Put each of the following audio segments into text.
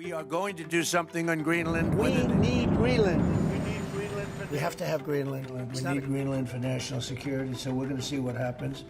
We are going to do something on Greenland. We need Greenland. We need Greenland. We have to have Greenland. We need Greenland for national security, so we're going to see what happens.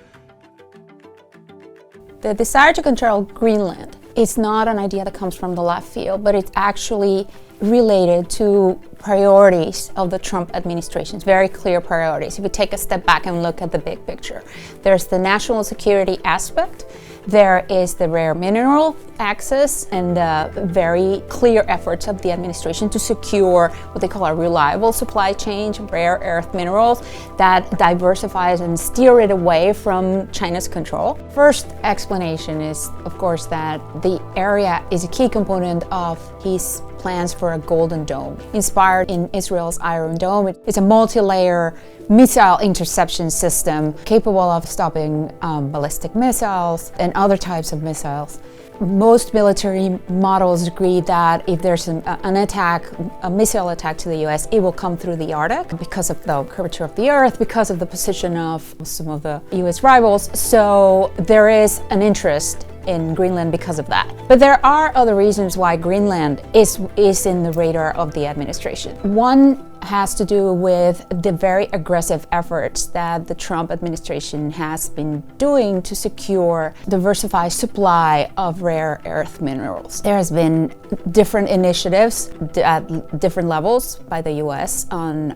The desire to control Greenland is not an idea that comes from the left field, but it's actually related to priorities of the Trump administration, very clear priorities. If we take a step back and look at the big picture, there's the national security aspect, there is the rare mineral access, and the very clear efforts of the administration to secure what they call a reliable supply chain of rare earth minerals that diversifies and steer it away from China's control. First explanation is, of course, that the area is a key component of his plans for a Golden Dome, inspired in Israel's Iron Dome. It's a multi-layer missile interception system capable of stopping ballistic missiles and other types of missiles. Most military models agree that if there's an attack, a missile attack to the US, it will come through the Arctic because of the curvature of the Earth, because of the position of some of the US rivals. So there is an interest in Greenland because of that. But there are other reasons why Greenland is in the radar of the administration. One has to do with the very aggressive efforts that the Trump administration has been doing to secure diversified supply of rare earth minerals. There has been different initiatives at different levels by the US on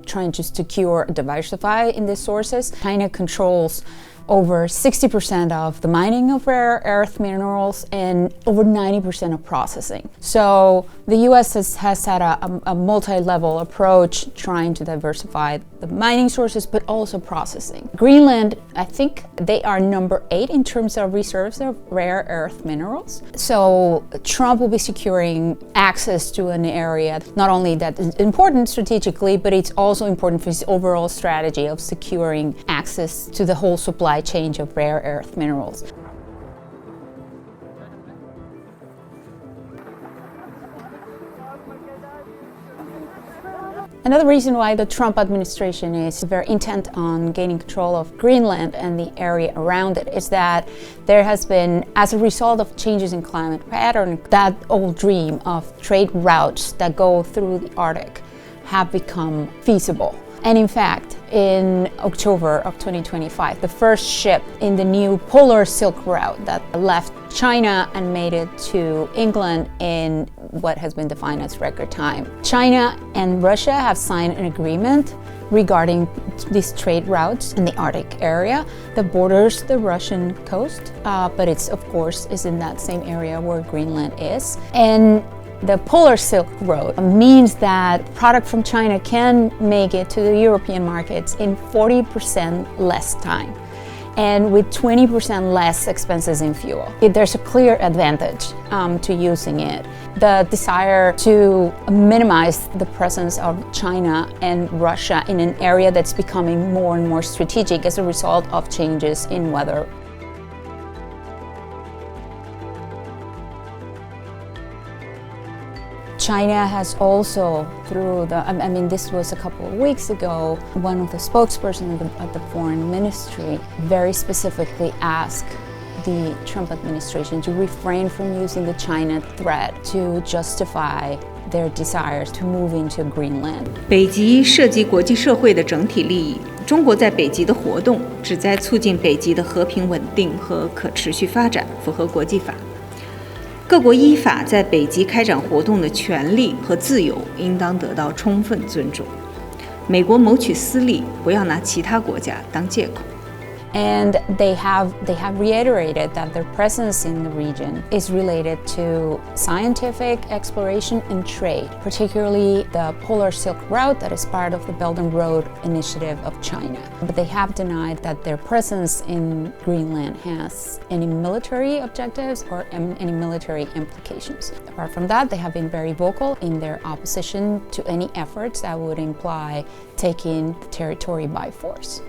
trying to secure, diversify in these sources. China controls over 60% of the mining of rare earth minerals and over 90% of processing. So the US has had a multi-level approach trying to diversify the mining sources, but also processing. Greenland, I think they are number 8 in terms of reserves of rare earth minerals. So Trump will be securing access to an area not only that is important strategically, but it's also important for his overall strategy of securing access to the whole supply chain of rare earth minerals. Another reason why the Trump administration is very intent on gaining control of Greenland and the area around it is that there has been, as a result of changes in climate pattern, that old dream of trade routes that go through the Arctic have become feasible. And in fact, in October of 2025, the first ship in the new Polar Silk Route that left China and made it to England in what has been defined as record time. China and Russia have signed an agreement regarding these trade routes in the Arctic area that borders the Russian coast, but it's, of course, is in that same area where Greenland is. And the Polar Silk Road means that product from China can make it to the European markets in 40% less time and with 20% less expenses in fuel. There's a clear advantage to using it. The desire to minimize the presence of China and Russia in an area that's becoming more and more strategic as a result of changes in weather. China has also, through this was a couple of weeks ago, one of the spokespersons at the foreign ministry very specifically asked the Trump administration to refrain from using the China threat to justify their desires to move into Greenland. 北极涉及国际社会的整体利益，中国在北极的活动旨在促进北极的和平稳定和可持续发展，符合国际法。各国依法在北极开展活动的权利和自由应当得到充分尊重。美国谋取私利，不要拿其他国家当借口。And they have reiterated that their presence in the region is related to scientific exploration and trade, particularly the Polar Silk Route that is part of the Belt and Road Initiative of China. But they have denied that their presence in Greenland has any military objectives or any military implications. Apart from that, they have been very vocal in their opposition to any efforts that would imply taking the territory by force.